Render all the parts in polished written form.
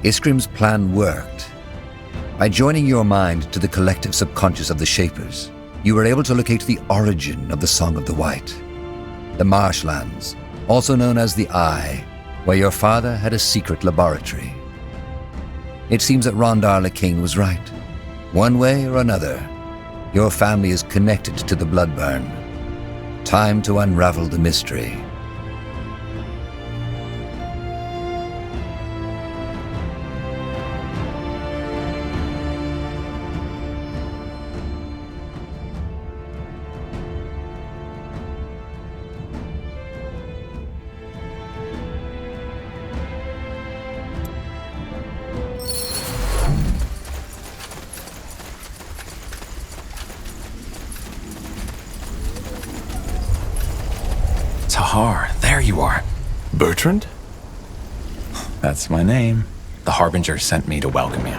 Iskrim's plan worked. By joining your mind to the collective subconscious of the Shapers, you were able to locate the origin of the Song of the White. The marshlands, also known as the Eye, where your father had a secret laboratory. It seems that Rondar the King was right. One way or another, your family is connected to the Bloodburn. Time to unravel the mystery. Tahar, there you are. Bertrand? That's my name. The Harbinger sent me to welcome you.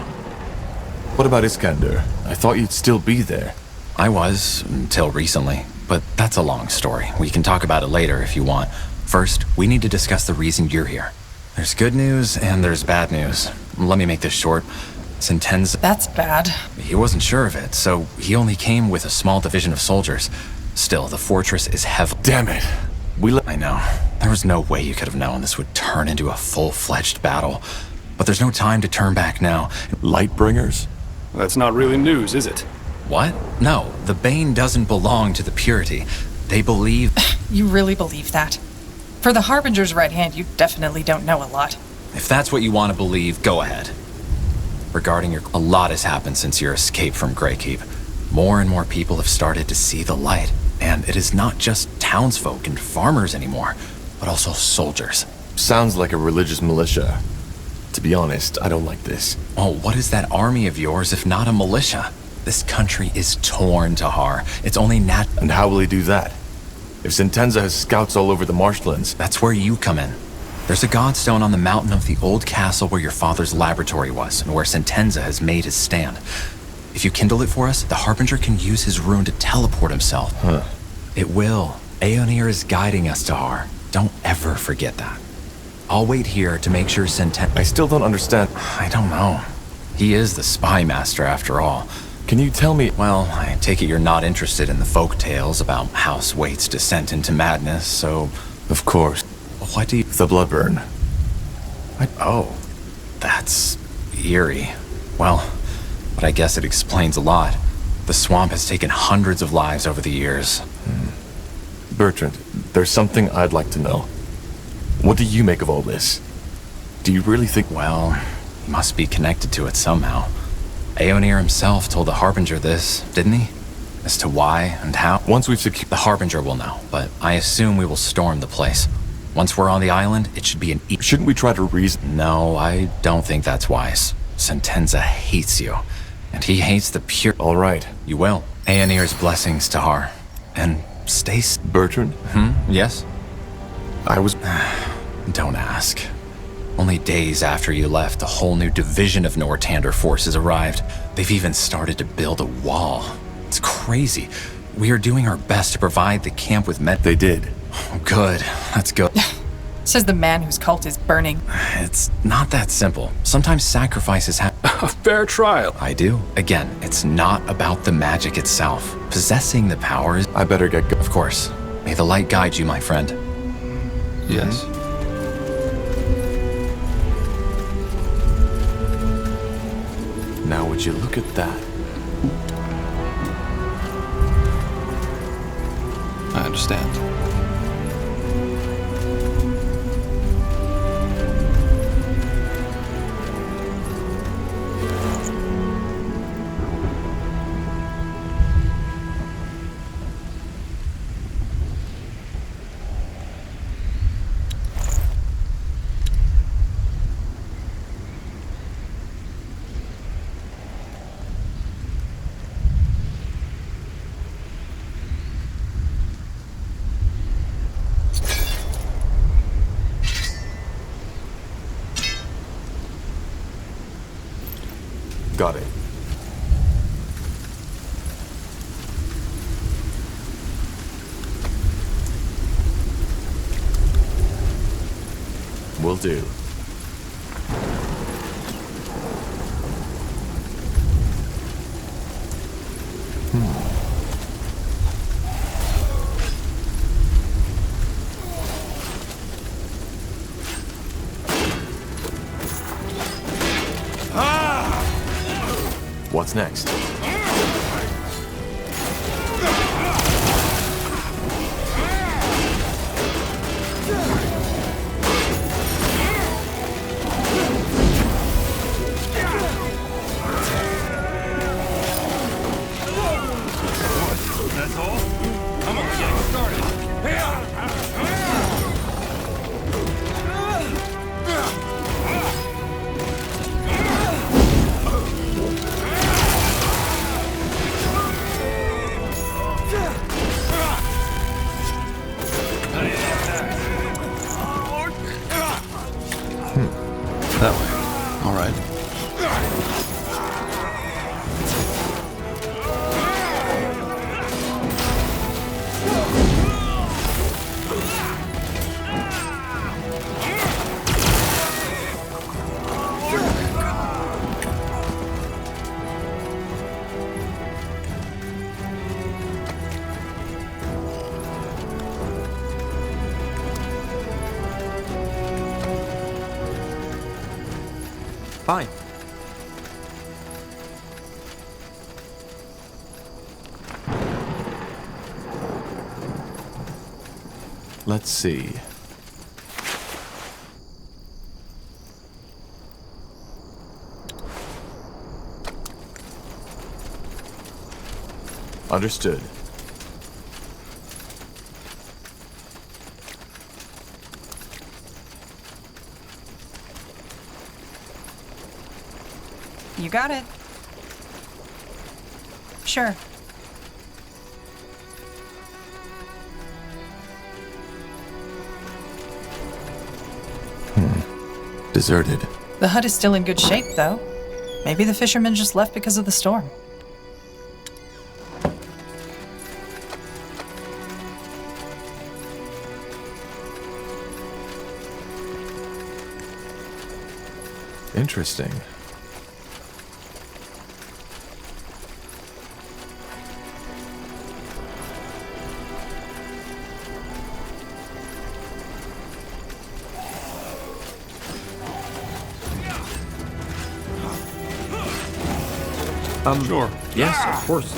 What about Iskander? I thought you'd still be there. I was, until recently. But that's a long story. We can talk about it later if you want. First, we need to discuss the reason you're here. There's good news and there's bad news. Let me make this short. Sentenza... That's bad. He wasn't sure of it, so he only came with a small division of soldiers. Still, the fortress is heavy. Damn it. I know. There was no way you could have known this would turn into a full-fledged battle. But there's no time to turn back now. Lightbringers? That's not really news, is it? What? No, the Bane doesn't belong to the Purity. They believe... You really believe that? For the Harbinger's right hand, you definitely don't know a lot. If that's what you want to believe, go ahead. Regarding your... A lot has happened since your escape from Greykeep. More and more people have started to see the light. And it is not just townsfolk and farmers anymore, but also soldiers. Sounds like a religious militia. To be honest, I don't like this. Oh, what is that army of yours if not a militia? This country is torn, Tahar. It's only And how will he do that? If Sentenza has scouts all over the marshlands... That's where you come in. There's a godstone on the mountain of the old castle where your father's laboratory was, and where Sentenza has made his stand. If you kindle it for us, the Harbinger can use his rune to teleport himself. Huh. It will. Aeonir is guiding us, Tahar. Don't ever forget that. I'll wait here to make sure Sentenza... I still don't understand. I don't know. He is the spy master after all. Can you tell me... Well, I take it you're not interested in the folk tales about House Waite's descent into madness, so... Of course. What do you... The Bloodburn. Oh, that's eerie. Well, but I guess it explains a lot. The swamp has taken hundreds of lives over the years. Bertrand, there's something I'd like to know. What do you make of all this? Do you really think... Well, he must be connected to it somehow. Aeonir himself told the Harbinger this, didn't he? As to why and how. Once we've secured... The Harbinger will know, but I assume we will storm the place. Once we're on the island, it should be an... Shouldn't we try to reason? No, I don't think that's wise. Sentenza hates you. And he hates the pure... All right. You will. Aeonir's blessings, Tahar. And stay... Bertrand? Yes? I was... Don't ask. Only days after you left, a whole new division of Nortander forces arrived. They've even started to build a wall. It's crazy. We are doing our best to provide the camp with They did. Oh, good. Let's go. Says the man whose cult is burning. It's not that simple. Sometimes sacrifices have... A fair trial. I do. Again, it's not about the magic itself. Possessing the powers... I better get Of course. May the light guide you, my friend. Yes. Now would you look at that? I understand. Got it. Will do. next? That way. All right. Fine. Let's see. Understood. You got it. Sure. Deserted. The hut is still in good shape, though. Maybe the fishermen just left because of the storm. Interesting. Sure. Yes, of course.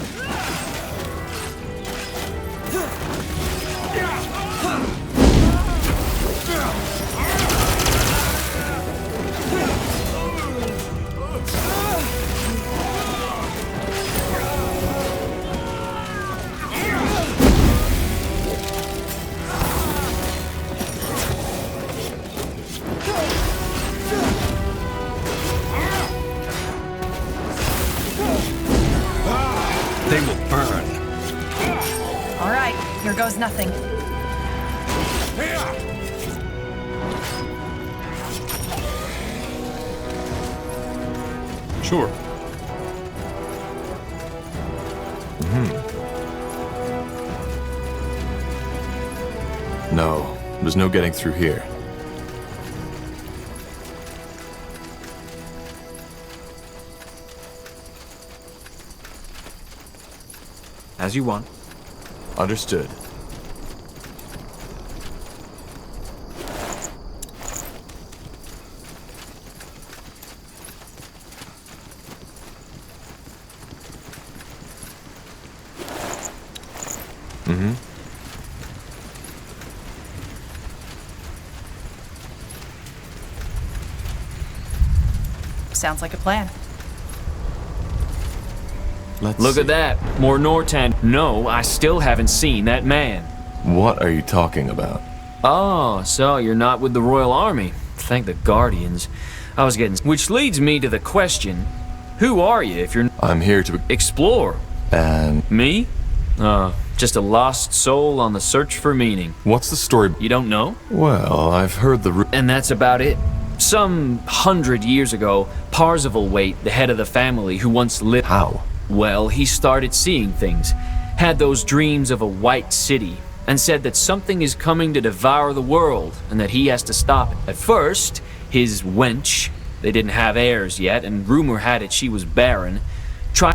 They will burn. All right, here goes nothing. Sure. No, there's no getting through here. As you want. Understood. Sounds like a plan. Let's Look see. at that. More Nortan. No, I still haven't seen that man. What are you talking about? Oh, so you're not with the Royal Army. Thank the Guardians. I was getting... Which leads me to the question, who are you if you're... I'm here to... Explore. And... Me? Just a lost soul on the search for meaning. What's the story? You don't know? Well, I've heard the... And that's about it. Some 100 years ago, Parzival-Waite, the head of the family who once lived... How? Well, he started seeing things, had those dreams of a white city, and said that something is coming to devour the world, and that he has to stop it. At first, his wench, they didn't have heirs yet, and rumor had it she was barren,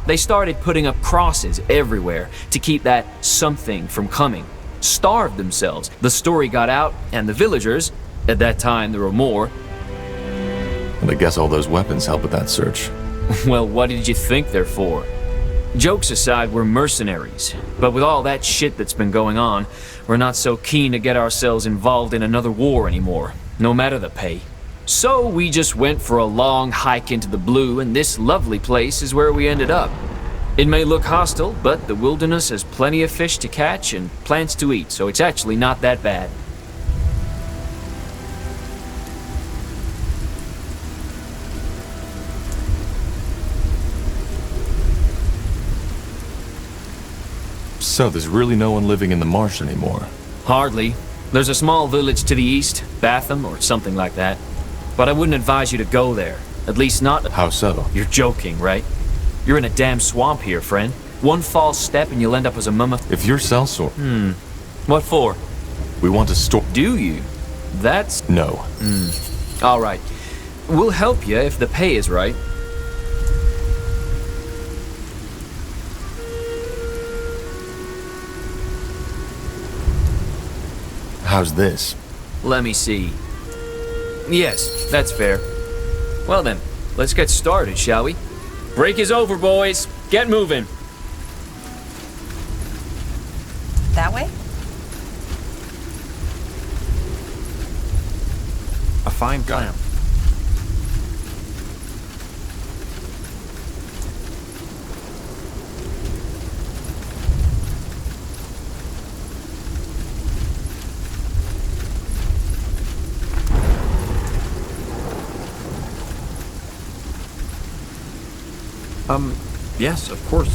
they started putting up crosses everywhere to keep that something from coming. Starved themselves. The story got out, and the villagers, at that time there were more, And I guess all those weapons help with that search. Well, what did you think they're for? Jokes aside, we're mercenaries. But with all that shit that's been going on, we're not so keen to get ourselves involved in another war anymore, no matter the pay. So we just went for a long hike into the blue, and this lovely place is where we ended up. It may look hostile, but the wilderness has plenty of fish to catch and plants to eat, so it's actually not that bad. So there's really no one living in the marsh anymore? Hardly. There's a small village to the east, Batham or something like that. But I wouldn't advise you to go there. At least not... How so? You're joking, right? You're in a damn swamp here, friend. One false step and you'll end up as a mumma. If you're sellsword... What for? We want to store... Do you? That's... No. Alright. We'll help you if the pay is right. How's this? Let me see. Yes, that's fair. Well then, let's get started, shall we? Break is over, boys. Get moving. That way? A fine plan. Yes, of course.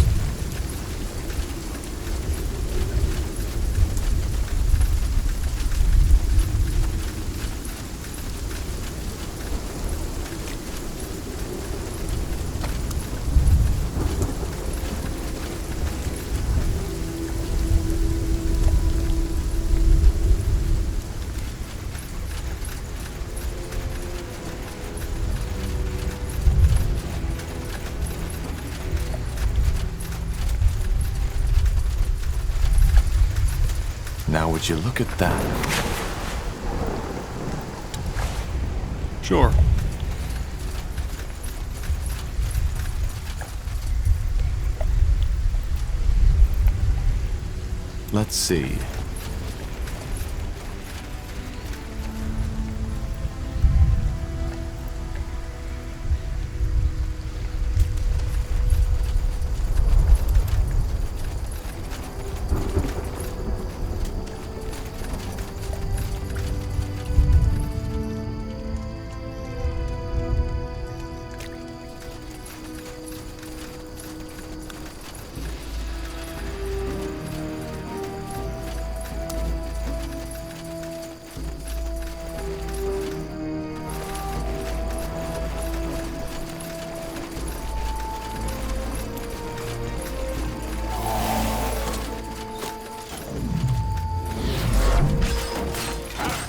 Now would you look at that? Sure. Let's see.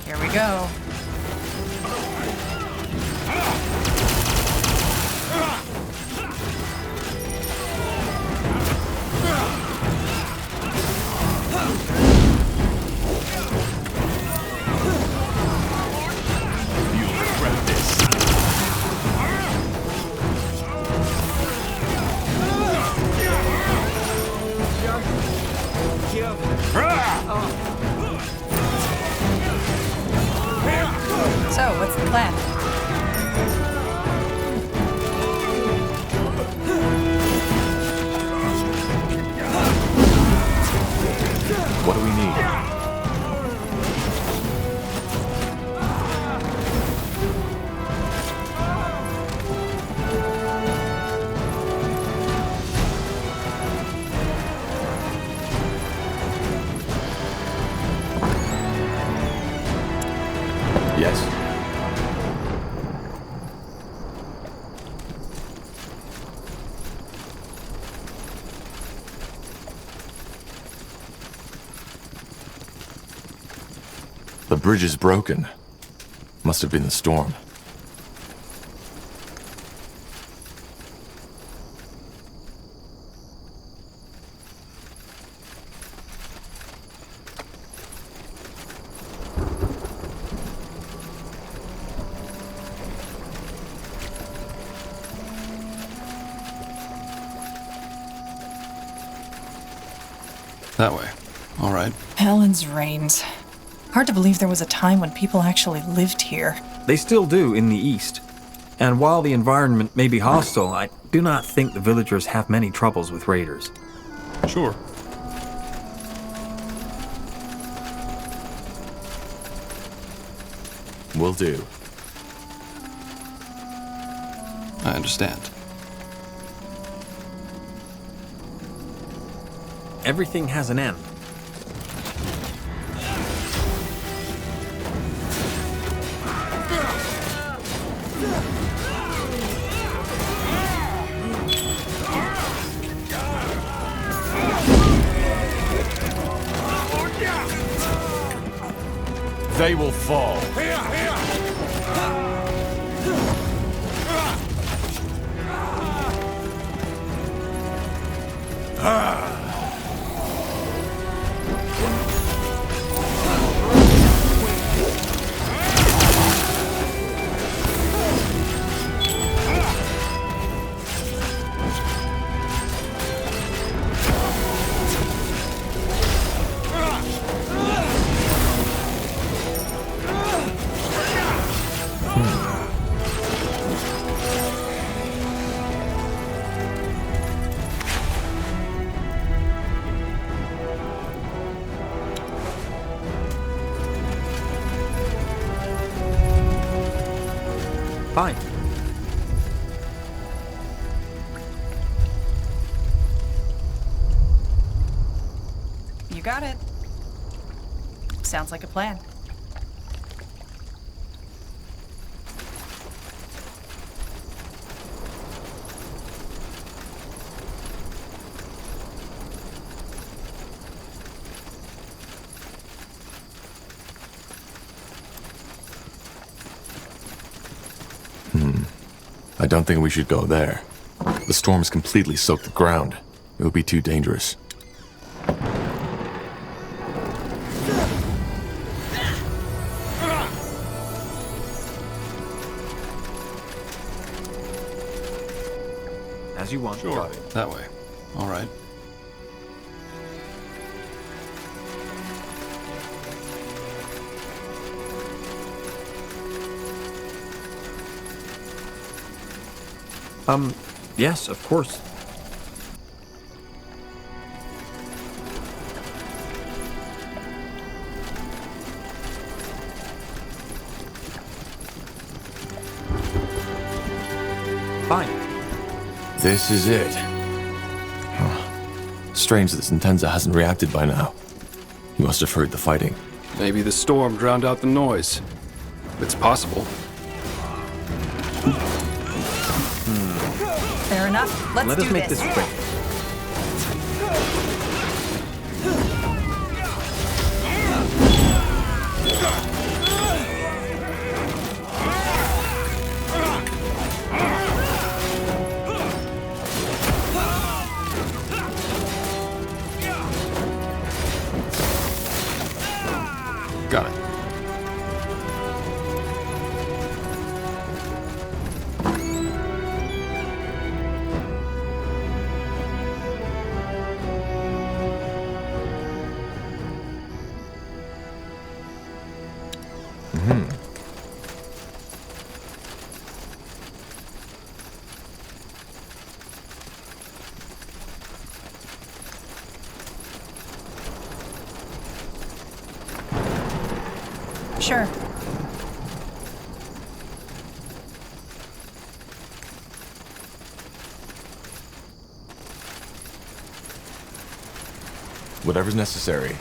Here we go. So, what's the plan? What do we need? Yes. The bridge is broken. Must have been the storm. That way. All right. Helen's reigns. Hard to believe there was a time when people actually lived here. They still do in the east. And while the environment may be hostile, I do not think the villagers have many troubles with raiders. Sure. Will do. I understand. Everything has an end. They will fall. Fine. You got it. Sounds like a plan. I don't think we should go there. The storm's completely soaked the ground. It would be too dangerous. As you want. Sure. That way. All right. Yes, of course. Fine. This is it. Strange that Sentenza hasn't reacted by now. He must have heard the fighting. Maybe the storm drowned out the noise. It's possible. Fair enough. Let's Let do us make this quick. Got it. Sure. Whatever's necessary.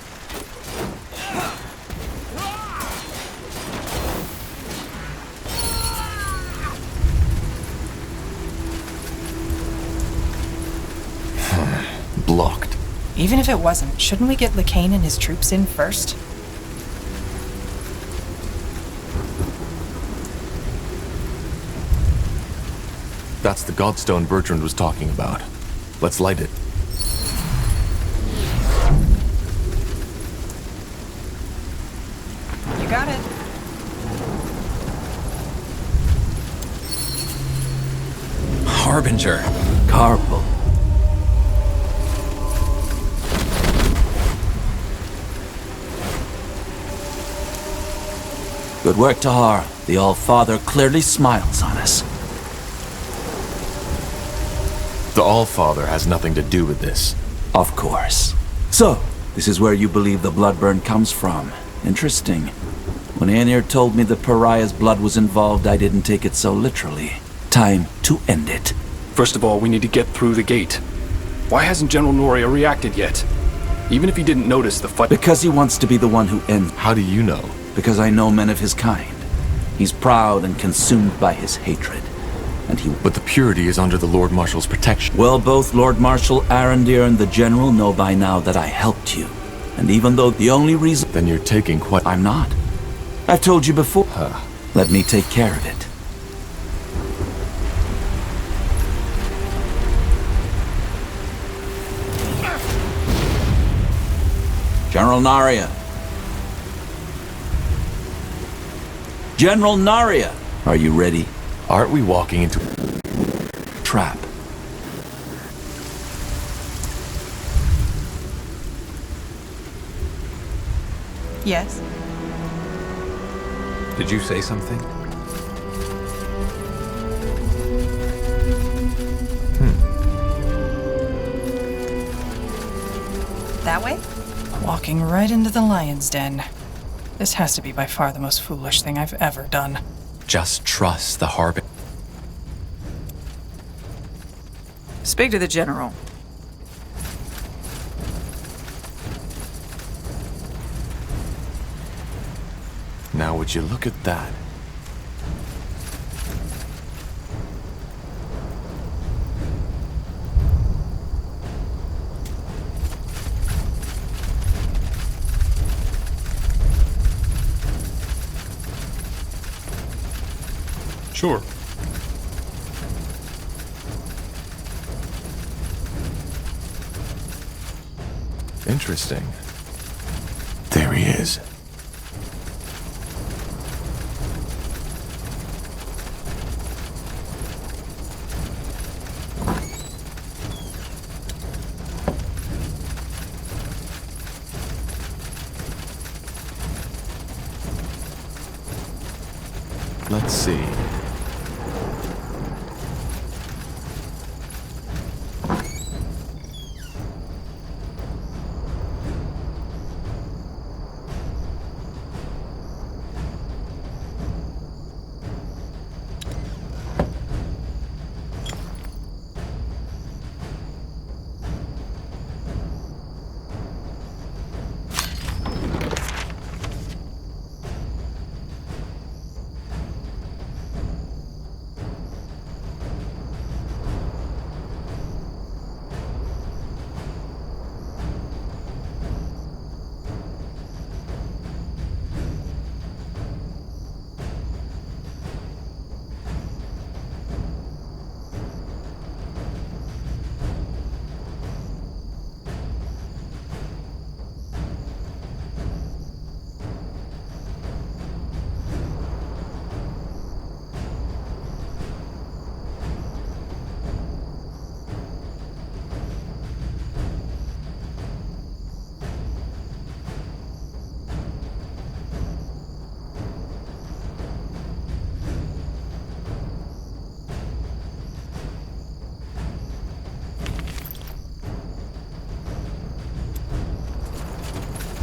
Blocked. Even if it wasn't, shouldn't we get Lacane and his troops in first? That's the godstone Bertrand was talking about. Let's light it. You got it. Harbinger. Carpal. Good work, Tahar. The All-Father clearly smiles on us. The All-Father has nothing to do with this. Of course. So, this is where you believe the bloodburn comes from. Interesting. When Aenir told me the pariah's blood was involved, I didn't take it so literally. Time to end it. First of all, we need to get through the gate. Why hasn't General Noria reacted yet? Even if he didn't notice the fight... Because he wants to be the one who ends. How do you know? Because I know men of his kind. He's proud and consumed by his hatred. And he... But the purity is under the Lord Marshal's protection. Well, both Lord Marshal Arendir and the General know by now that I helped you. And even though the only reason... Then you're taking quite... I'm not. I've told you before. Let me take care of it. General Naria. General Naria! Are you ready? Aren't we walking into... Trap. Yes. Did you say something? That way? Walking right into the lion's den. This has to be by far the most foolish thing I've ever done. Just trust the Harbinger. Speak to the General. Now would you look at that? Sure. Interesting. There he is. Let's see.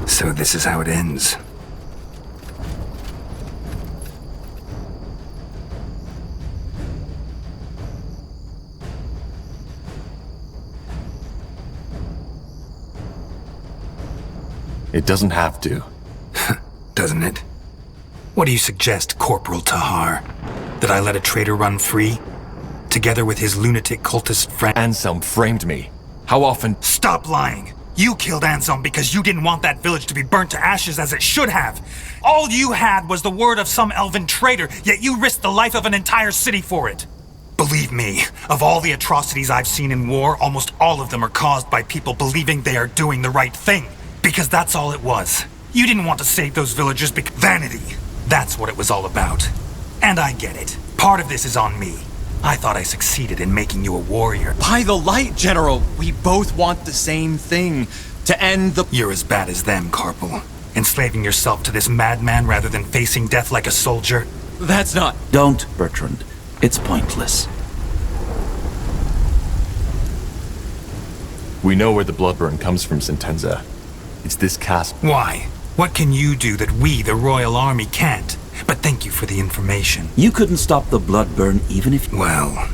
So this is how it ends. It doesn't have to. Doesn't it? What do you suggest, Corporal Tahar? That I let a traitor run free? Together with his lunatic cultist friend? Anselm framed me. How often... Stop lying! You killed Anselm because you didn't want that village to be burnt to ashes as it should have. All you had was the word of some elven traitor, yet you risked the life of an entire city for it. Believe me, of all the atrocities I've seen in war, almost all of them are caused by people believing they are doing the right thing. Because that's all it was. You didn't want to save those villagers because... Vanity. That's what it was all about. And I get it. Part of this is on me. I thought I succeeded in making you a warrior. By the light, General! We both want the same thing. To end the... You're as bad as them, Corporal. enslaving yourself to this madman rather than facing death like a soldier? That's not... Don't, Bertrand. It's pointless. We know where the bloodburn comes from, Sentenza. It's this castle. Why? What can you do that we, the Royal Army, can't? But thank you for the information. You couldn't stop the bloodburn even if... Well,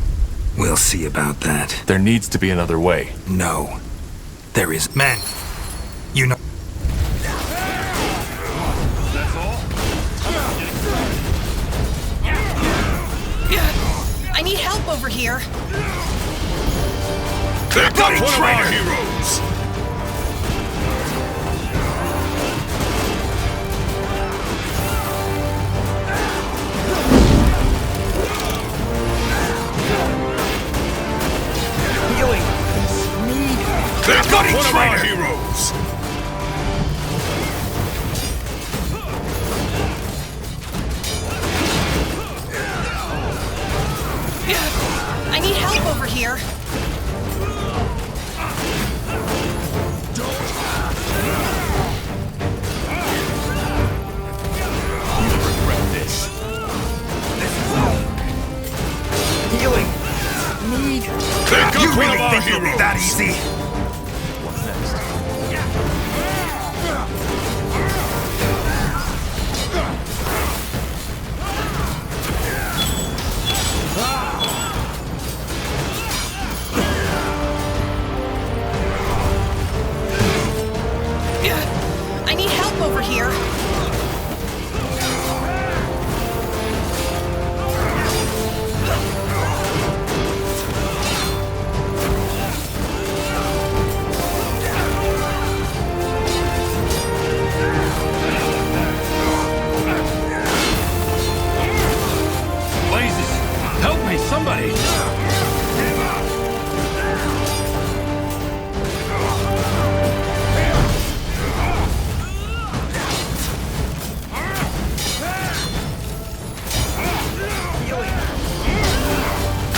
we'll see about that. There needs to be another way. No. There is... Men! You know... I need help over here. Pick up one of our heroes! Pick up one of our heroes! I need help over here. Healing! Need... You really think it'll be that easy? What's next? I need help over here. Help me, somebody!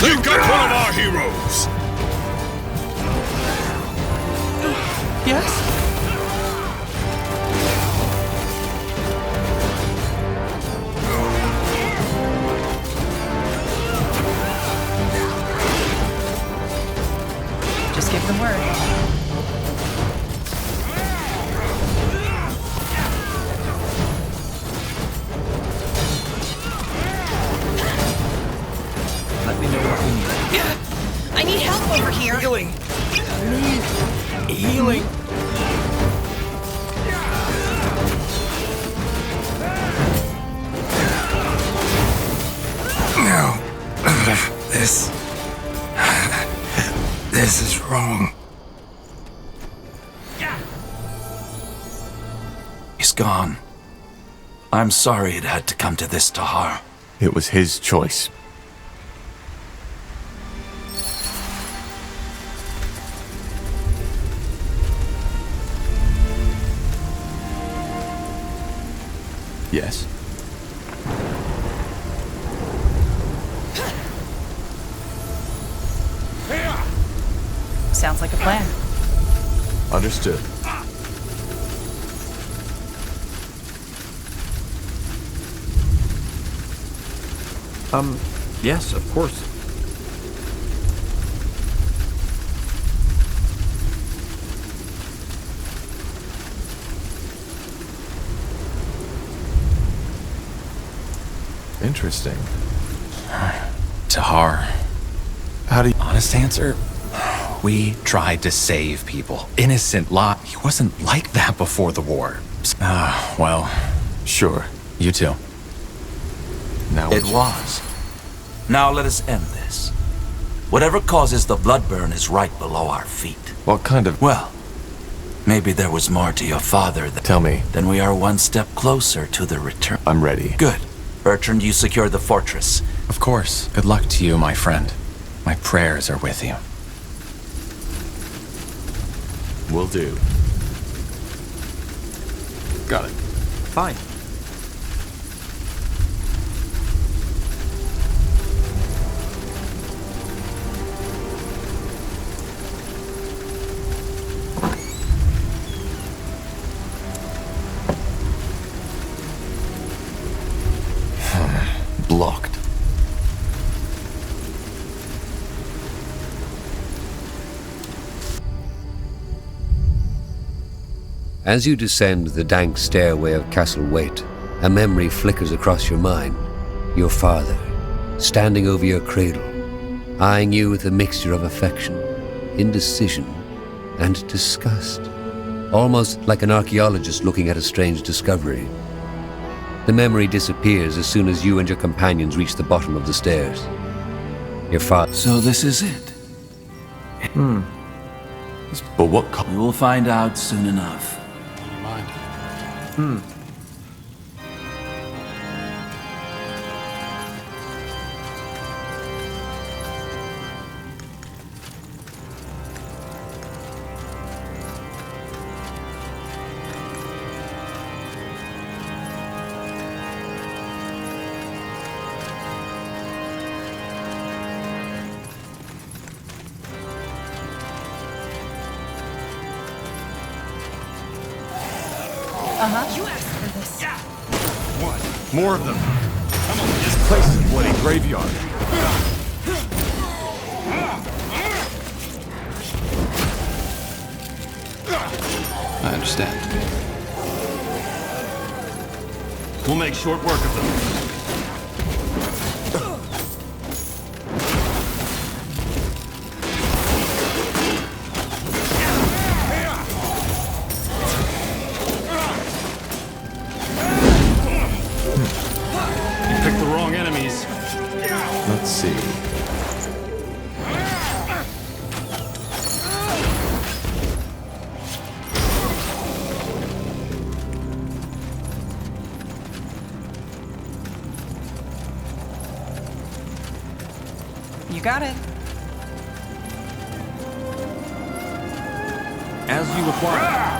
You got one of our heroes! Yes? Just give them word. Let me know what you need. I need help over here. Healing. Healing. No. This is wrong. He's gone. I'm sorry it had to come to this, Tahar. It was his choice. Yes. Sounds like a plan. Understood. Yes, of course. Interesting. Tahar. How do you... Honest answer? We tried to save people. Innocent lot. He wasn't like that before the war. Well, Sure. you too. Now It was. Now let us end this. Whatever causes the bloodburn is right below our feet. What kind of... Well, maybe there was more to your father Tell me. then we are one step closer to the return. I'm ready. Good. Bertrand, you secure the fortress. Of course. Good luck to you, my friend. My prayers are with you. Will do. Got it. Fine. As you descend the dank stairway of Castle Waite, a memory flickers across your mind. Your father, standing over your cradle, eyeing you with a mixture of affection, indecision, and disgust, almost like an archaeologist looking at a strange discovery. The memory disappears as soon as you and your companions reach the bottom of the stairs. Your father... So this is it? But what We will find out soon enough. You asked for this. What? More of them. Come on, this place is a bloody graveyard. I understand. We'll make short work of them. Let's see. You got it. As you require.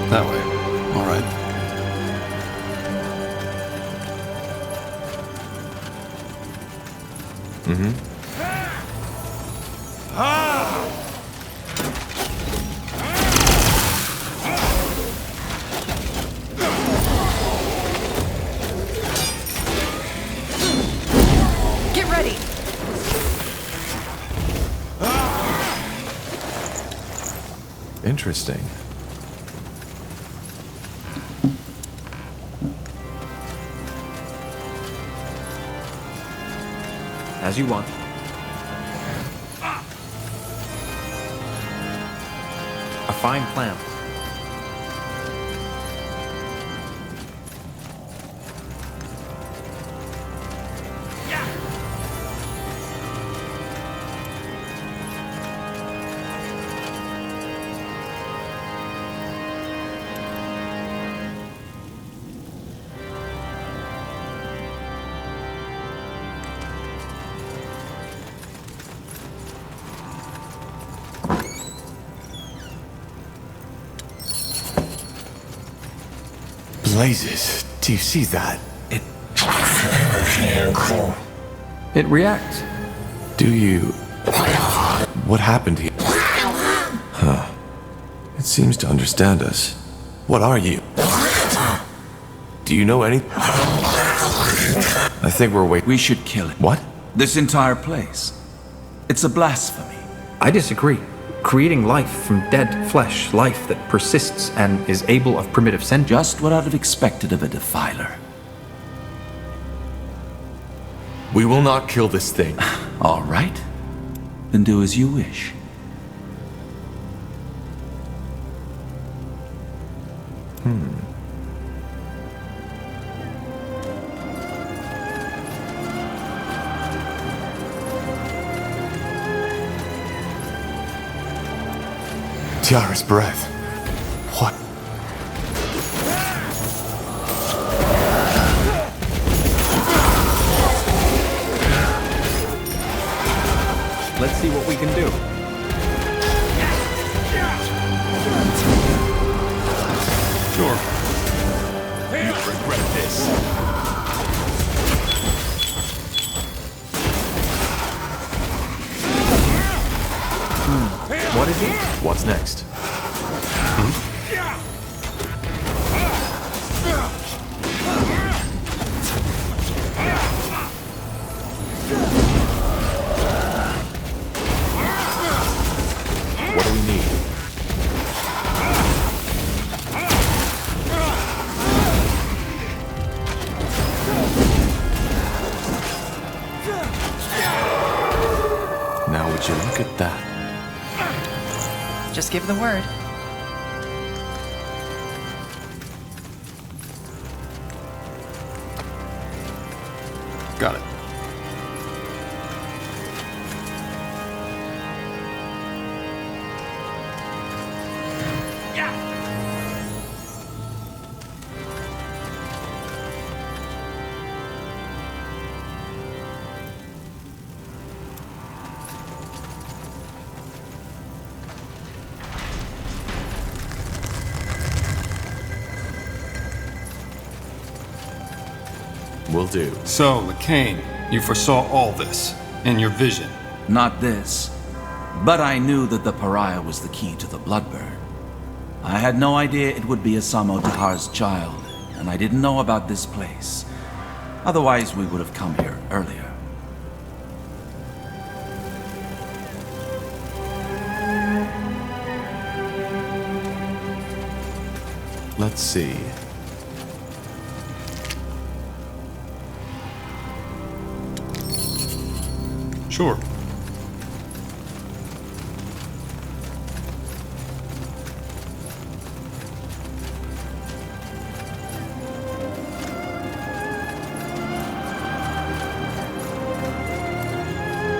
That way. All right. Get ready. Interesting. As you want. A fine plan. Blazes, do you see that? It reacts. Do you... What happened here? Huh. It seems to understand us. What are you? Do you know any... I think we're waiting. We should kill it. What? This entire place. It's a blasphemy. I disagree. Creating life from dead flesh, life that persists and is able of primitive sentience. Just what I'd have expected of a defiler. We will not kill this thing. All right. Then do as you wish. Tiara's breath. What? Let's see what we can do. Sure. You'll regret this. What's next? What do we need? Now would you look at that? Just give the word. Got it. Will do. So, LeCain, you foresaw all this in your vision. Not this. But I knew that the pariah was the key to the Bloodburn. I had no idea it would be Asamo Tahar's child, and I didn't know about this place. Otherwise, we would have come here earlier. Let's see. Sure.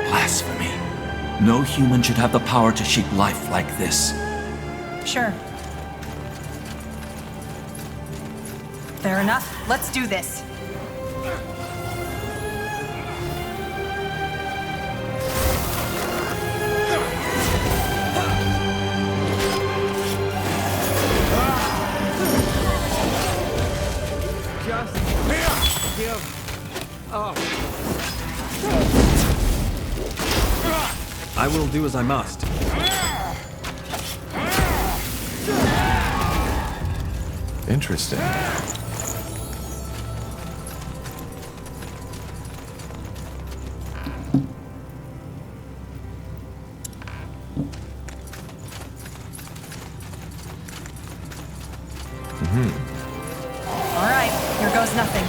Blasphemy. No human should have the power to shape life like this. Sure. Fair enough. Let's do this. I will do as I must. Interesting. All right, here goes nothing.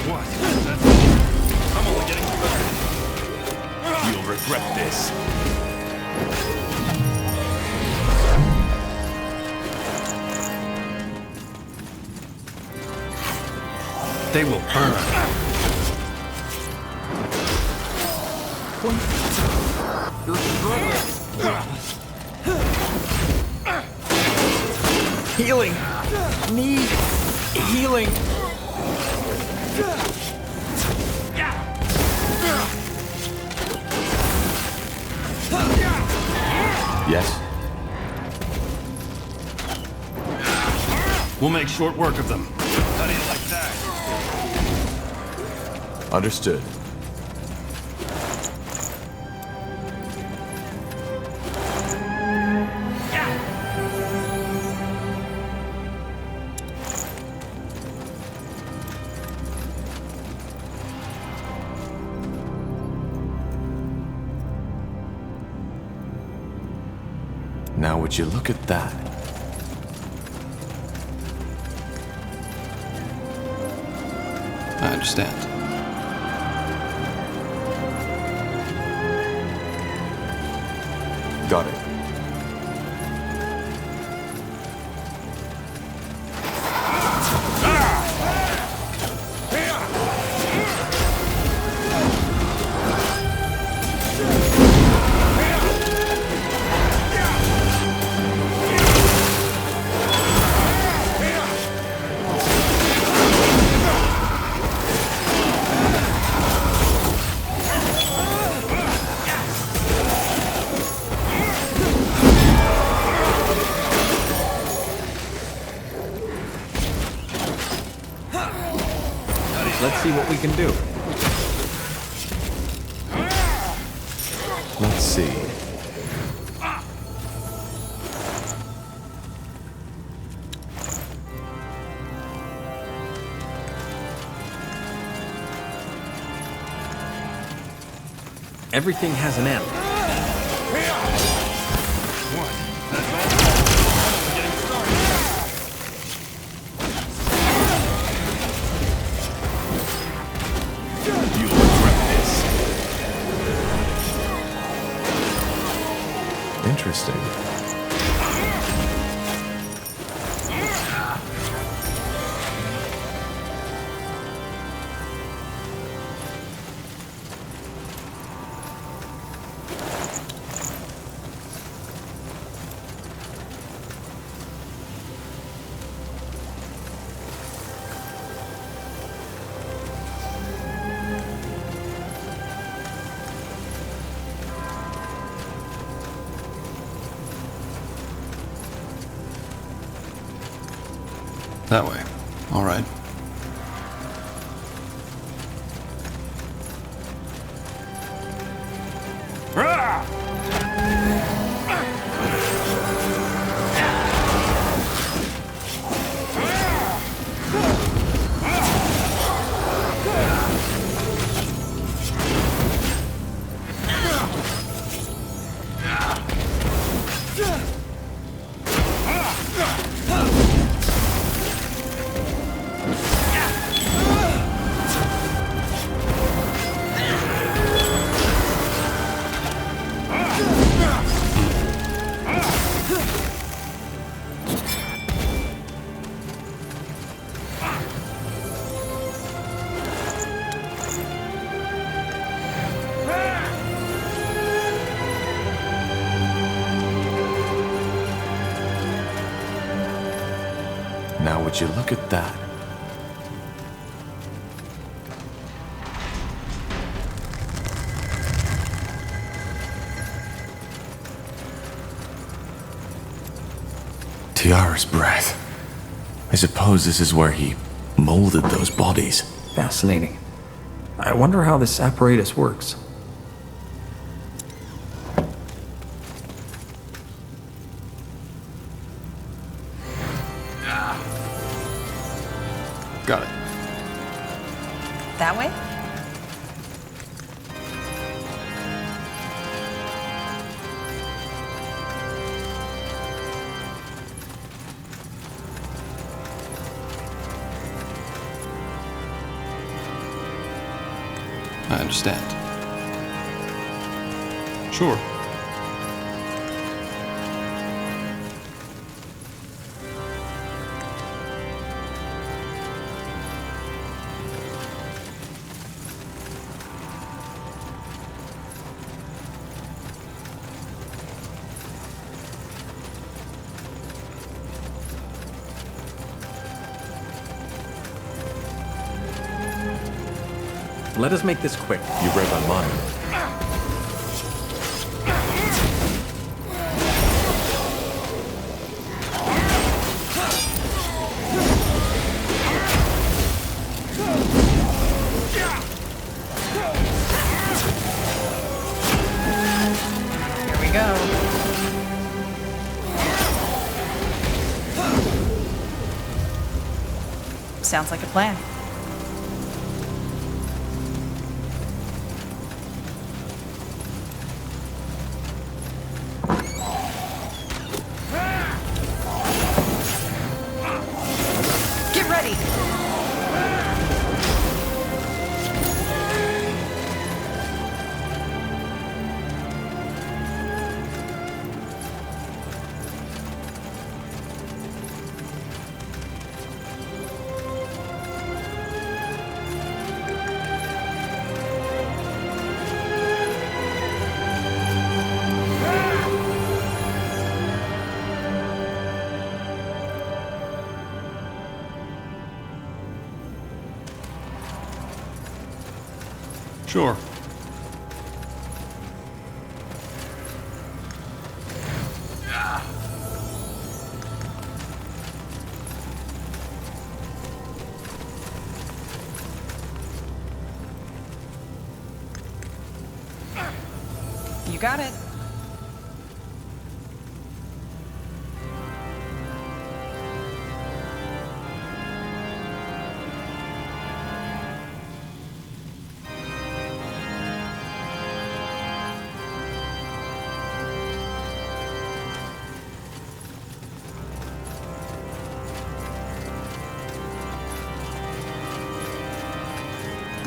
What? I'm only getting started. You'll regret this. They will burn. Healing! Need healing! Yes? We'll make short work of them. How do you like that? Understood. Now would you look at that? I understand. Got it. see what we can do. Let's see. Everything has an end. You'll regret this. Interesting. That way. All right. Now would you look at that? Tiara's breath. I suppose this is where he molded those bodies. Fascinating. I wonder how this apparatus works. Got it. That way? I understand. Sure. Let us make this quick. You read my mind. Here we go. Sounds like a plan. Get ready. Sure. You got it.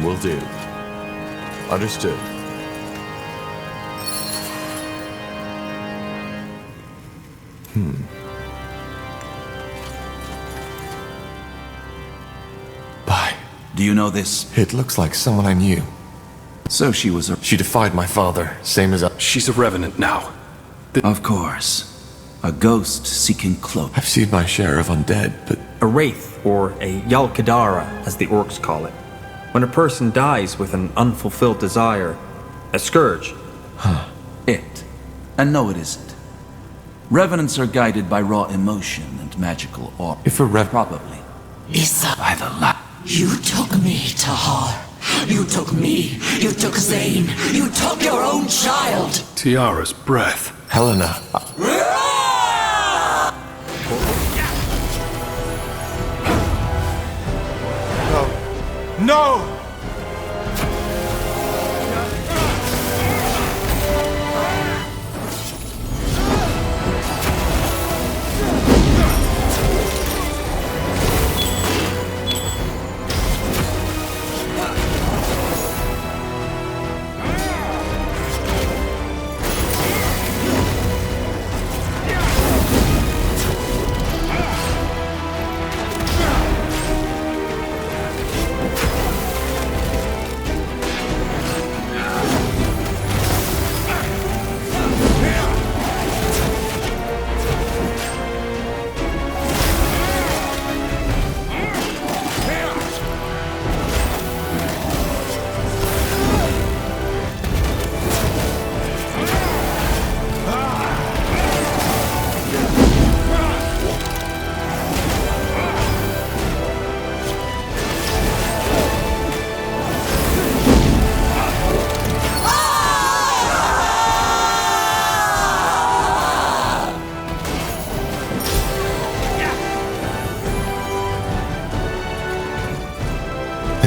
Will do. Understood. Bye. Do you know this? It looks like someone I knew. So she was a... She defied my father, same as I. She's a revenant now. Of course. A ghost seeking cloak. I've seen my share of undead, but... A wraith, or a Yalkadara, as the orcs call it. When a person dies with an unfulfilled desire, a scourge. It. And no, it isn't. Revenants are guided by raw emotion and magical aura. If a Probably. Issa, By the light. you took me, Tahar. You took me. You took Zane. You took your own child. Tiara's breath. Helena. No!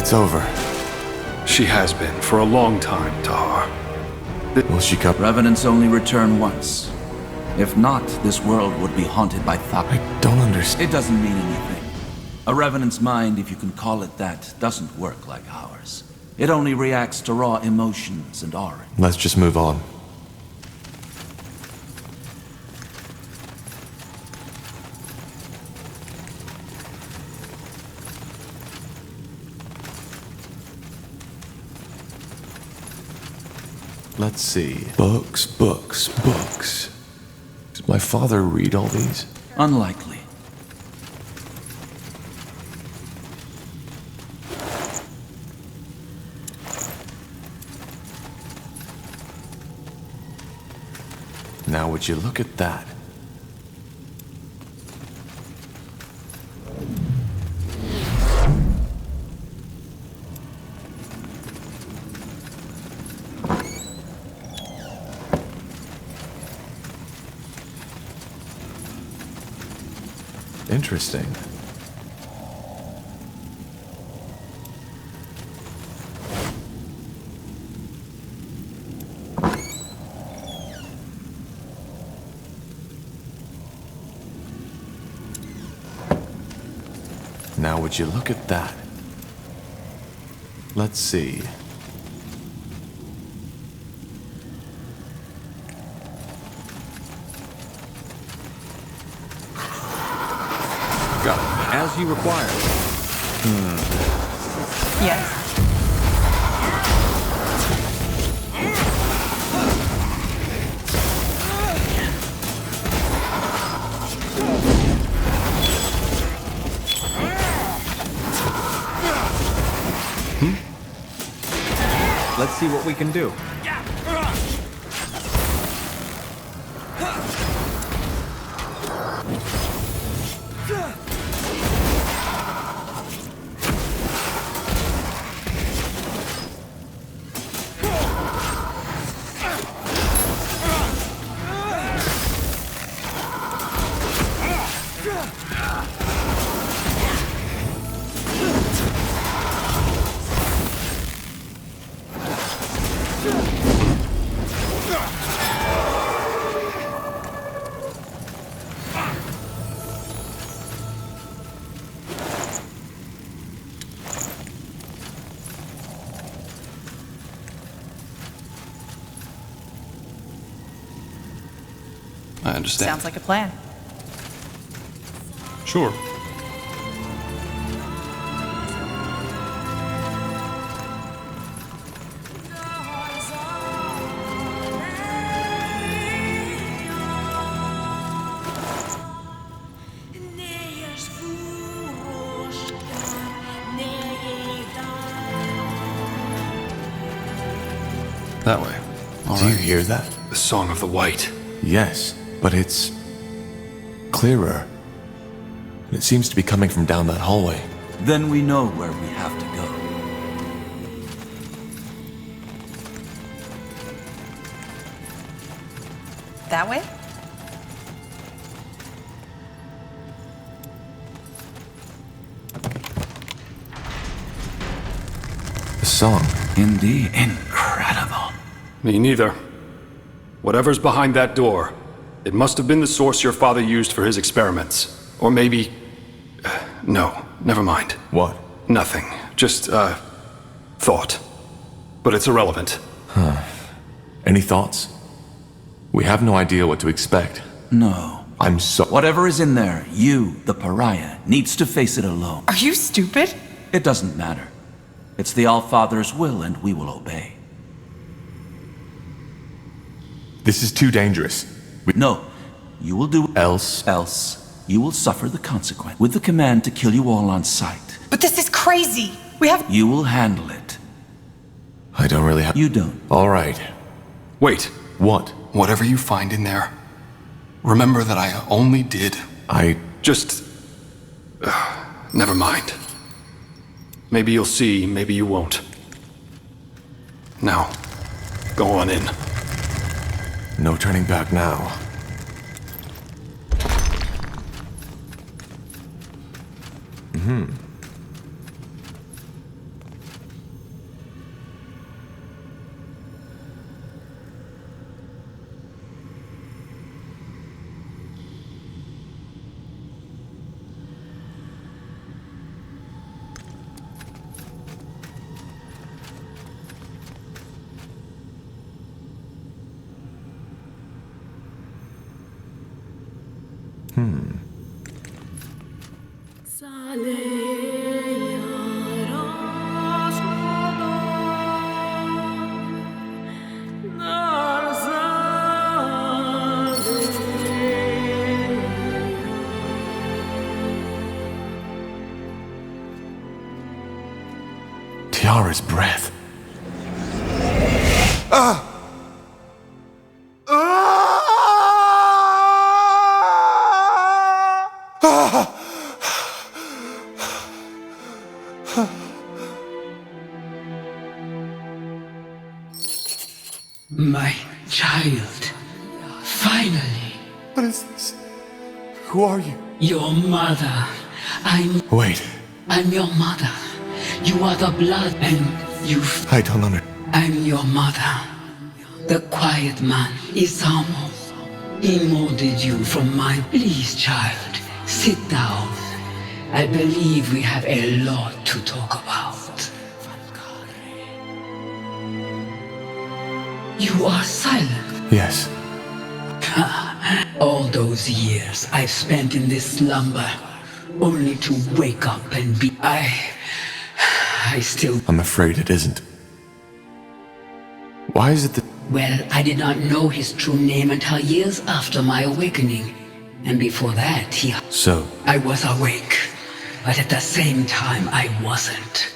It's over. She has been for a long time, Tahar. Will she come? Revenants only return once. If not, this world would be haunted by thought. I don't understand. It doesn't mean anything. A revenant's mind, if you can call it that, doesn't work like ours. It only reacts to raw emotions and aura. Let's just move on. Let's see. Books, books, books. Did my father read all these? Unlikely. Now would you look at that? Interesting. Now would you look at that? Let's see. As you require. Yes. Let's see what we can do. I understand. Sounds like a plan. Sure. That way. Do you hear that? The Song of the White. Yes, but it's clearer. It seems to be coming from down that hallway. Then we know where we have to go. That way? The song. Indeed. Incredible. Me neither. Whatever's behind that door, it must have been the source your father used for his experiments. Or maybe... no, never mind. What? Nothing. Just, thought. But it's irrelevant. Huh. Any thoughts? We have no idea what to expect. No. I'm so... Whatever is in there, you, the pariah, needs to face it alone. Are you stupid? It doesn't matter. It's the All-Father's will, and we will obey. This is too dangerous. No. You will do... Else? You will suffer the consequence, with the command to kill you all on sight. But this is crazy! We have... You will handle it. I don't really have... You don't. All right. Wait. What? Whatever you find in there, remember that I only did... Just... never mind. Maybe you'll see, maybe you won't. Now, go on in. No turning back now. Tiara's breath. My child. Finally. What is this? Who are you? Your mother. Wait. I'm your mother. You are the blood and I don't understand. I'm your mother. The quiet man, Isamo. He molded you from my... Please, child, sit down. I believe we have a lot to talk about. You are silent. Yes. All those years I've spent in this slumber, only to wake up and be... I still... I'm afraid it isn't. Why is it that... Well, I did not know his true name until years after my awakening. And before that, So... I was awake. But at the same time, I wasn't.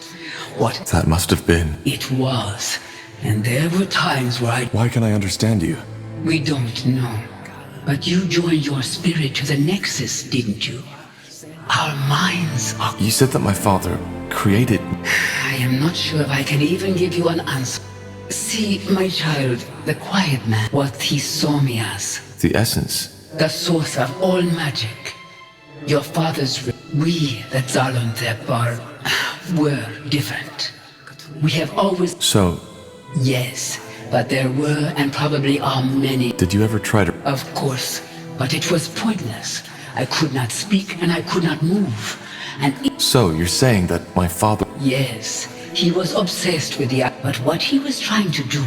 What... That must have been... It was. And there were times where I... Why can I understand you? We don't know. But you joined your spirit to the Nexus, didn't you? Our minds are... You said that my father created... I am not sure if I can even give you an answer. See, my child, the quiet man, what he saw me as. The essence. The source of all magic. Your father's... We, the Zalonthep, were different. We have always... So... Yes, but there were and probably are many. Did you ever try to... Of course, but it was pointless. I could not speak and I could not move. And So, you're saying that my father... Yes, He was obsessed with the... But what he was trying to do,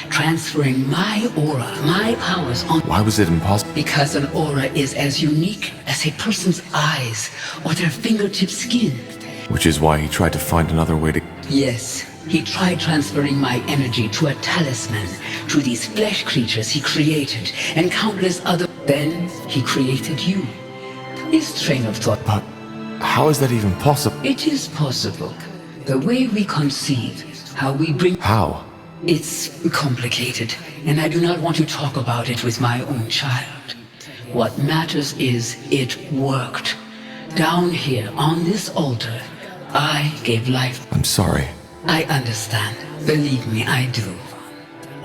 transferring my aura, my powers on... Why was it impossible? Because an aura is as unique as a person's eyes or their fingertip skin. Which is why he tried to find another way to... Yes, he tried transferring my energy to a talisman, to these flesh creatures he created, and countless other... Then he created you. His train of thought... But how is that even possible? It is possible. The way we conceive, how we bring... How? It's complicated, and I do not want to talk about it with my own child. What matters is it worked. Down here, on this altar, I gave life. I'm sorry. I understand. Believe me, I do.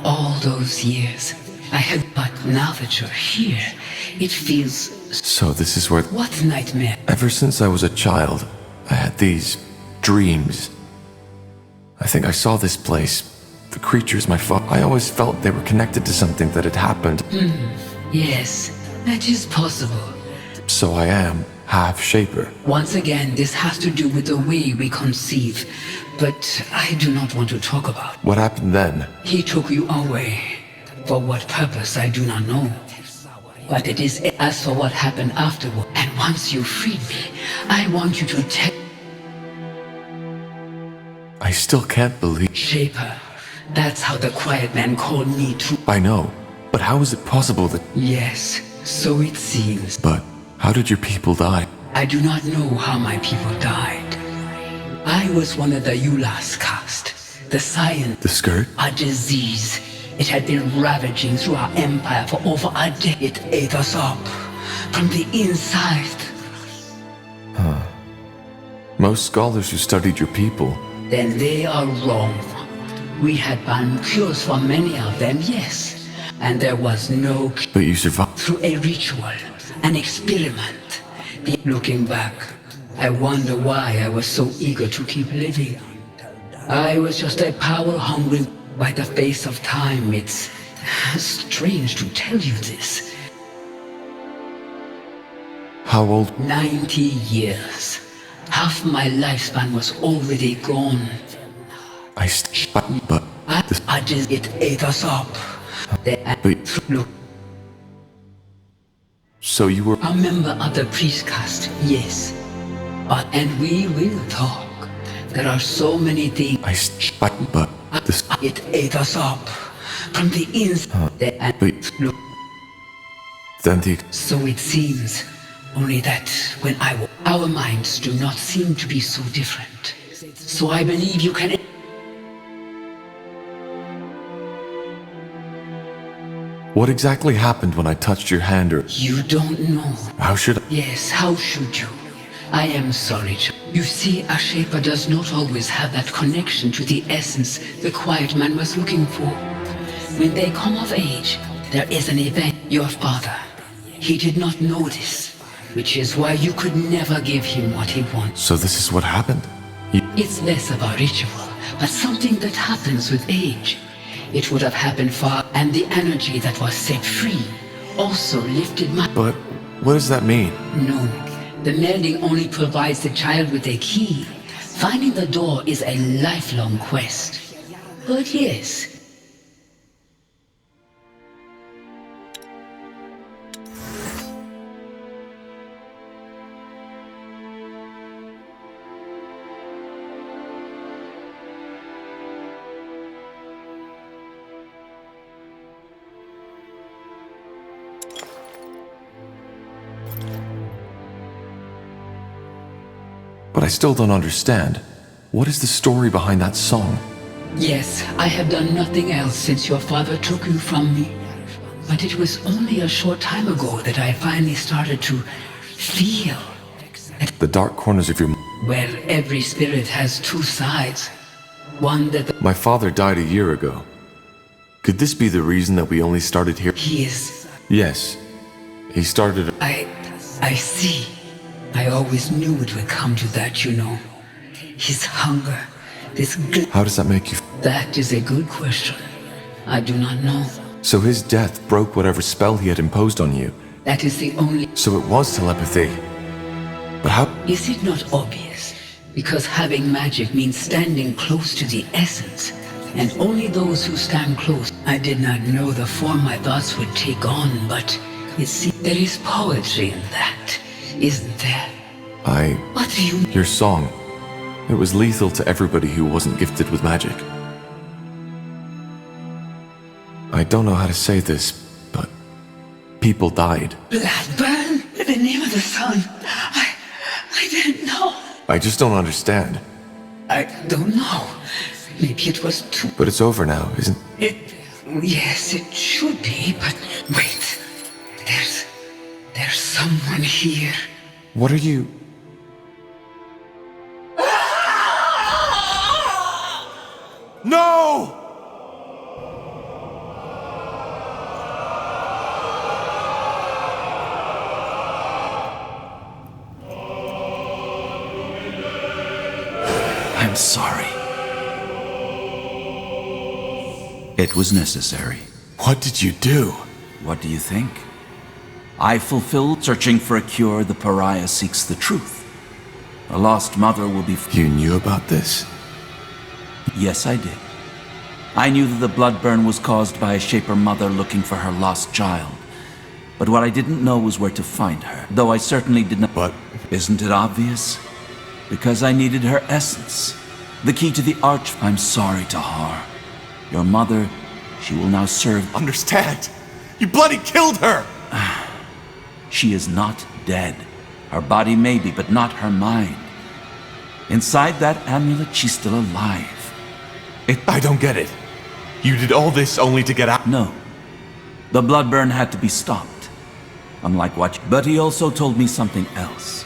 All those years, I had... But now that you're here, it feels... So this is where... What nightmare? Ever since I was a child, I had these... dreams. I think I saw this place. The creatures my father... I always felt they were connected to something that had happened. Yes, that is possible. So I am half Shaper. Once again, this has to do with the way we conceive. But I do not want to talk about. What happened then? He took you away. For what purpose, I do not know. But it is as for what happened afterward. And once you freed me, I want you to tell... I still can't believe... Shaper. That's how the quiet man called me too. I know. But how is it possible that... Yes, so it seems. But how did your people die? I do not know how my people died. I was one of the Ulas caste. The science... The skirt? A disease. It had been ravaging through our empire for over a decade. It ate us up. From the inside. Huh. Most scholars who studied your people... Then they are wrong. We had found cures for many of them, yes. And there was no cure. But you survived. Through a ritual, an experiment. Looking back, I wonder why I was so eager to keep living. I was just a power-hungry... By the face of time, it's strange to tell you this. How old? 90 years. Half my lifespan was already gone. But... It ate us up. But... Look. So you were... A member of the priest caste, yes. And we will talk. There are so many things... But... It ate us up. From the inside. But... Look. Then the... So it seems. Only that when our minds do not seem to be so different. So I believe you can... What exactly happened when I touched your hand or... You don't know. How should I... Yes, how should you? I am sorry. You see, a Shaper does not always have that connection to the essence the quiet man was looking for. When they come of age, there is an event. Your father, he did not know this, which is why you could never give him what he wants. So this is what happened? It's less about ritual, but something that happens with age. It would have happened far, and the energy that was set free also lifted my... But what does that mean? No. The melding only provides the child with a key. Finding the door is a lifelong quest. But yes. But I still don't understand. What is the story behind that song? Yes, I have done nothing else since your father took you from me. But it was only a short time ago that I finally started to feel. The dark corners of your... Well, every spirit has two sides. One that... My father died a year ago. Could this be the reason that we only started here? He is... Yes. He started... I see. I always knew it would come to that, you know. His hunger, this... How does that make you... That is a good question. I do not know. So his death broke whatever spell he had imposed on you. That is the only... So it was telepathy. But how... Is it not obvious? Because having magic means standing close to the essence, and only those who stand close. I did not know the form my thoughts would take on, but it seems there is poetry in that, isn't there? What do you... Your song. It was lethal to everybody who wasn't gifted with magic. I don't know how to say this, but people died. Bloodburn? In the name of the sun. I didn't know. I just don't understand. I don't know. Maybe it was too... But it's over now, isn't it? Yes, it should be, but wait. There's someone here. What are you... No! I'm sorry. It was necessary. What did you do? What do you think? I fulfilled searching for a cure. The pariah seeks the truth. A lost mother will be... You knew about this? Yes, I did. I knew that the blood burn was caused by a Shaper mother looking for her lost child. But what I didn't know was where to find her, though I certainly did not... But... Isn't it obvious? Because I needed her essence. The key to the arch... I'm sorry, Tahar. Your mother, she will now serve... Understand? You bloody killed her! She is not dead. Her body may be, but not her mind. Inside that amulet, she's still alive. I don't get it. You did all this only to get out? No. The blood burn had to be stopped. Unlike what... But he also told me something else.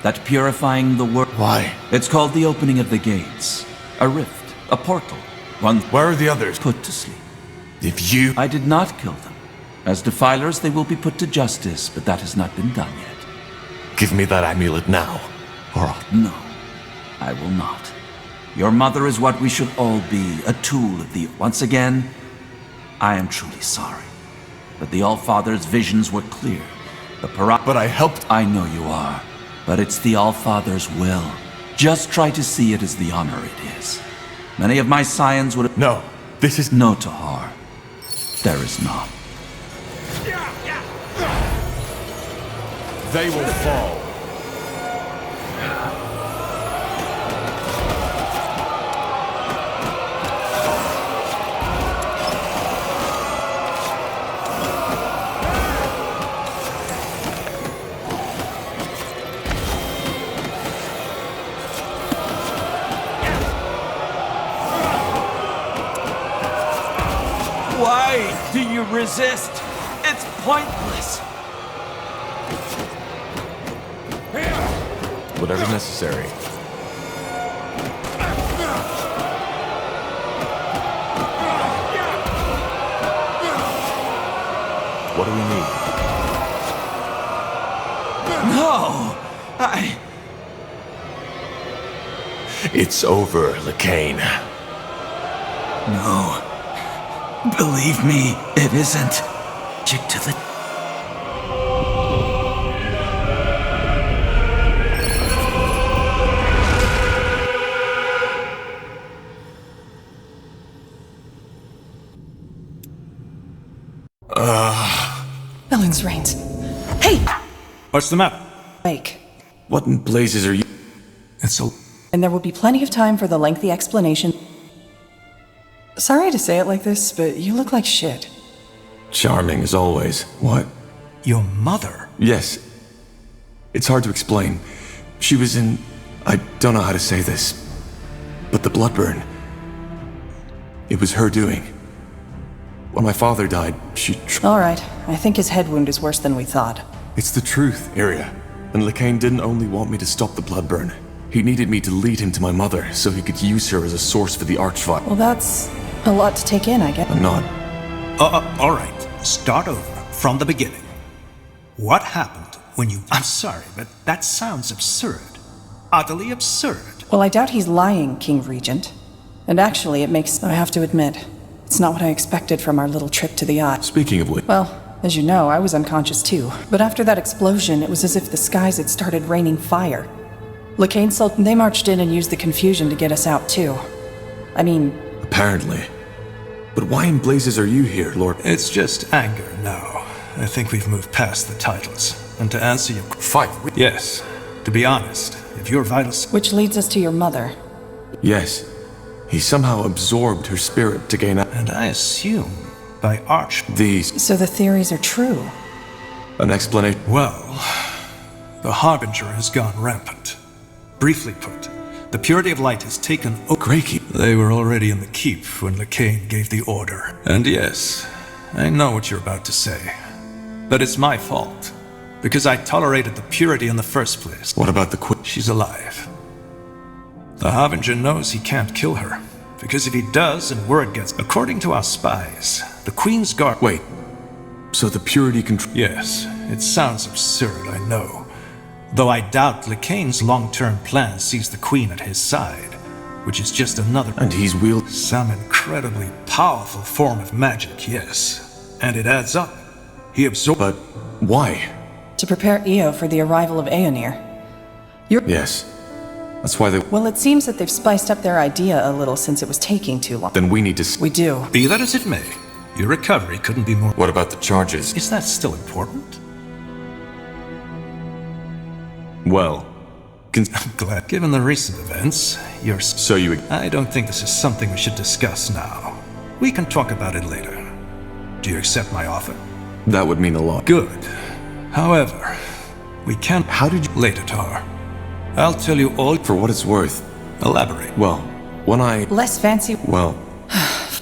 That purifying the world... Why? It's called the opening of the gates. A rift. A portal. One... Where are the others? Put to sleep. If you... I did not kill them. As defilers, they will be put to justice, but that has not been done yet. Give me that amulet now, or I'll... No, I will not. Your mother is what we should all be, a tool of the... Once again, I am truly sorry. But the All-Father's visions were clear. The But I helped... I know you are, but it's the All-Father's will. Just try to see it as the honor it is. Many of my scions would have... No, this is... No, Tahar. There is not. They will fall. Why do you resist? It's pointless. Whatever's necessary. What do we need? No! It's over, Lacane. No. Believe me, it isn't. Chick to the... Ellen's reins. Hey! What's the matter? Wake. What in blazes are you... It's so... And there will be plenty of time for the lengthy explanation. Sorry to say it like this, but you look like shit. Charming as always. What? Your mother? Yes. It's hard to explain. She was in... I don't know how to say this. But the blood burn... It was her doing. When my father died, she... Alright, I think his head wound is worse than we thought. It's the truth, Iria. And Lacane didn't only want me to stop the blood burn. He needed me to lead him to my mother, so he could use her as a source for the archvile. Well, that's a lot to take in, I guess. I'm not. Alright. Start over, from the beginning. What happened when you... I'm sorry, but that sounds absurd. Utterly absurd. Well, I doubt he's lying, King Regent. And actually, it makes... I have to admit, it's not what I expected from our little trip to the yacht. Speaking of which... Well, as you know, I was unconscious too. But after that explosion, it was as if the skies had started raining fire. Lacane Sultan, they marched in and used the confusion to get us out too. I mean... Apparently. But why in blazes are you here, Lord? It's just anger now. I think we've moved past the titles. And to answer your... Fight? Yes. To be honest, if your vitals... Which leads us to your mother. Yes. He somehow absorbed her spirit to gain... And I assume by These... So the theories are true. An explanation? Well, the Harbinger has gone rampant. Briefly put, the purity of light has taken over. Grey Keep. They were already in the keep when Lacane gave the order. And yes, I know what you're about to say. But it's my fault. Because I tolerated the purity in the first place. What about the Queen? She's alive. The Harbinger knows he can't kill her. Because if he does and word gets... According to our spies, the Queen's guard... Wait. So the purity control... Yes, it sounds absurd, I know. Though I doubt Lacane's long-term plan sees the Queen at his side, which is just another... And he's wielding... Some incredibly powerful form of magic, yes. And it adds up. He absorbed... But why? To prepare Io for the arrival of Aeonir. Yes. That's why they... Well, it seems that they've spiced up their idea a little since it was taking too long. Then we need to... We do. Be that as it may, your recovery couldn't be more... What about the charges? Is that still important? Well... I'm glad. Given the recent events, you're... So you... I don't think this is something we should discuss now. We can talk about it later. Do you accept my offer? That would mean a lot. Good. However, we can't... How did you... Later, Tar. I'll tell you all... For what it's worth. Elaborate. Well, when I... Less fancy... Well...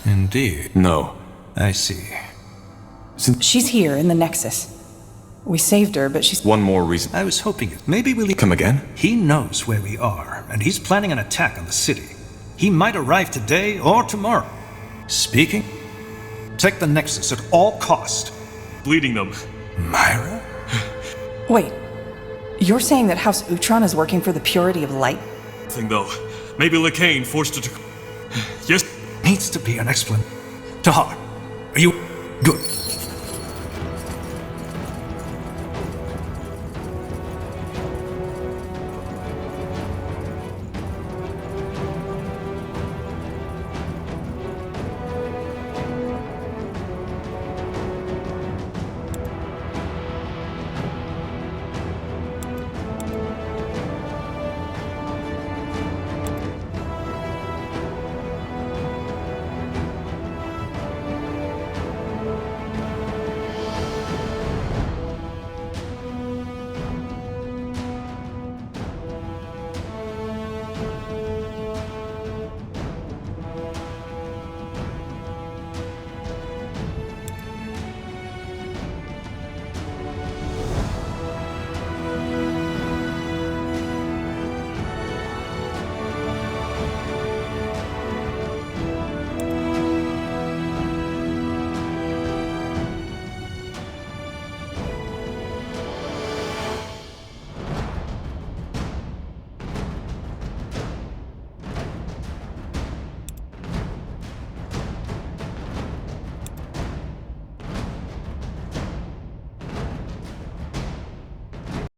Indeed. No. I see. She's here in the Nexus. We saved her, but she's... One more reason. I was hoping it. Maybe we'll... Come again? He knows where we are, and he's planning an attack on the city. He might arrive today or tomorrow. Speaking... Protect the Nexus at all cost. Bleeding them. Myra? Wait. You're saying that House Utron is working for the purity of light? Thing though. Maybe Lacane forced her to... Yes? Needs to be an explanation. Tahar, are you... Good.